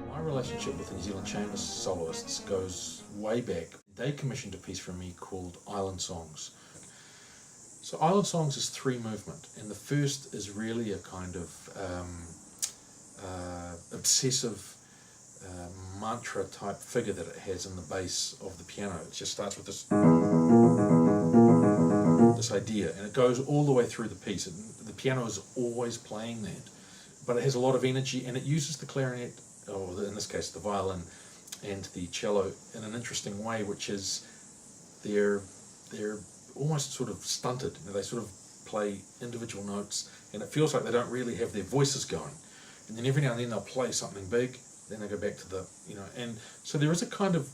My relationship with the New Zealand Chamber Soloists goes way back. They commissioned a piece from me called Island Songs. So Island Songs is 3 movement, and the first is really a kind of obsessive mantra type figure that it has in the bass of the piano. It just starts with this idea, and it goes all the way through the piece. The piano is always playing that, but it has a lot of energy, and it uses the clarinet, or in this case the violin, and the cello in an interesting way, which is they're almost sort of stunted. You know, they sort of play individual notes, and it feels like they don't really have their voices going. And then every now and then they'll play something big, then they go back to the, and so there is a kind of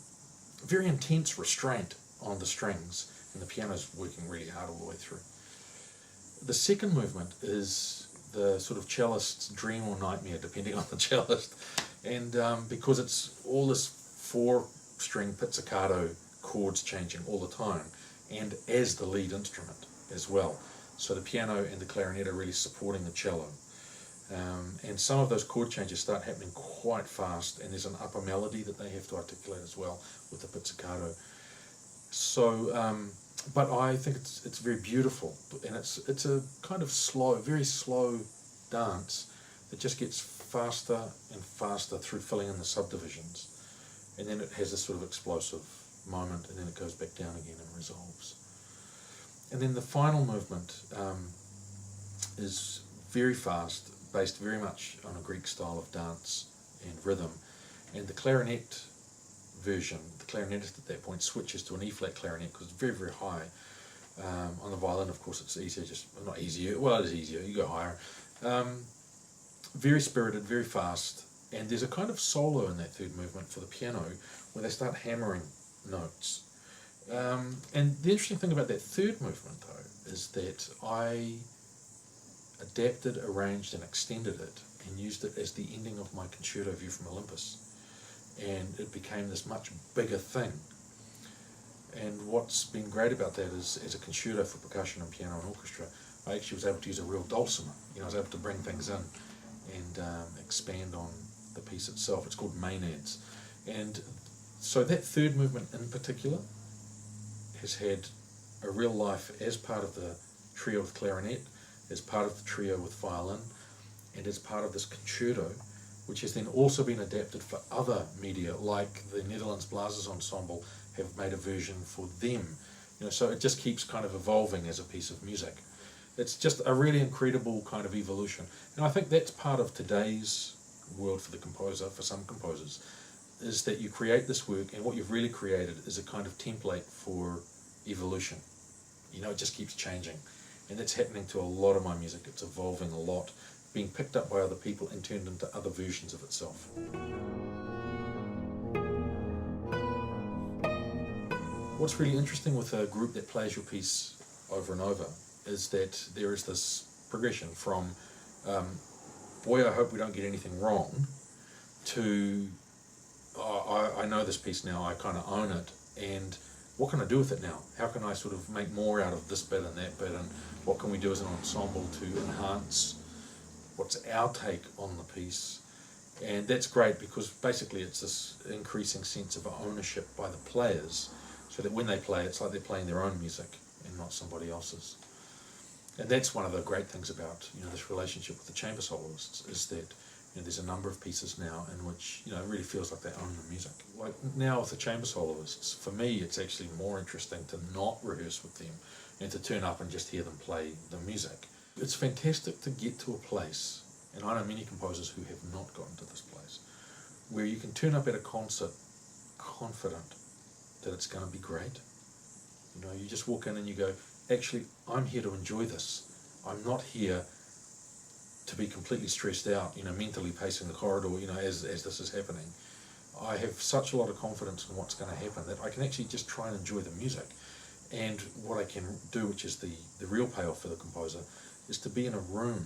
very intense restraint on the strings, and the piano's working really hard all the way through. The second movement is the sort of cellist's dream or nightmare, depending on the cellist, and because it's all this 4-string pizzicato chords changing all the time, and as the lead instrument as well. So the piano and the clarinet are really supporting the cello. And some of those chord changes start happening quite fast, and there's an upper melody that they have to articulate as well with the pizzicato. So, but I think it's very beautiful, and it's a kind of slow, very slow dance that just gets faster and faster through filling in the subdivisions, and then it has this sort of explosive moment, and then it goes back down again and resolves. And then the final movement is very fast, based very much on a Greek style of dance and rhythm, and the clarinet version, the clarinetist at that point switches to an E-flat clarinet because it's very, very high. On the violin, of course, it's easier, not easier, well, it is easier, you go higher. Very spirited, very fast, and there's a kind of solo in that third movement for the piano where they start hammering notes. And the interesting thing about that third movement, though, is that I adapted, arranged and extended it and used it as the ending of my concerto View from Olympus, and it became this much bigger thing. And what's been great about that is, as a concerto for percussion and piano and orchestra, I actually was able to use a real dulcimer. I was able to bring things in and expand on the piece itself. It's called Maenads. And so that third movement in particular has had a real life as part of the trio with clarinet, as part of the trio with violin, and as part of this concerto, which has then also been adapted for other media, like the Netherlands Blazers Ensemble have made a version for them. So it just keeps kind of evolving as a piece of music. It's just a really incredible kind of evolution. And I think that's part of today's world for the composer, for some composers, is that you create this work, and what you've really created is a kind of template for evolution. It just keeps changing. And that's happening to a lot of my music. It's evolving a lot, being picked up by other people and turned into other versions of itself. What's really interesting with a group that plays your piece over and over is that there is this progression from, boy, I hope we don't get anything wrong, to, I know this piece now, I kind of own it, and what can I do with it now? How can I sort of make more out of this bit and that bit, and what can we do as an ensemble to enhance what's our take on the piece? And that's great, because basically it's this increasing sense of ownership by the players, so that when they play, it's like they're playing their own music and not somebody else's. And that's one of the great things about this relationship with the chamber soloists, is that there's a number of pieces now in which it really feels like they own the music. Like now with the chamber soloists, for me it's actually more interesting to not rehearse with them and to turn up and just hear them play the music. It's fantastic to get to a place, and I know many composers who have not gotten to this place, where you can turn up at a concert confident that it's going to be great. You just walk in and you go, actually, I'm here to enjoy this. I'm not here to be completely stressed out, mentally pacing the corridor, as this is happening. I have such a lot of confidence in what's going to happen that I can actually just try and enjoy the music. And what I can do, which is the real payoff for the composer, is to be in a room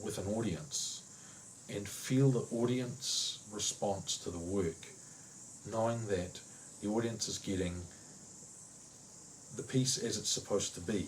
with an audience and feel the audience response to the work, knowing that the audience is getting the piece as it's supposed to be.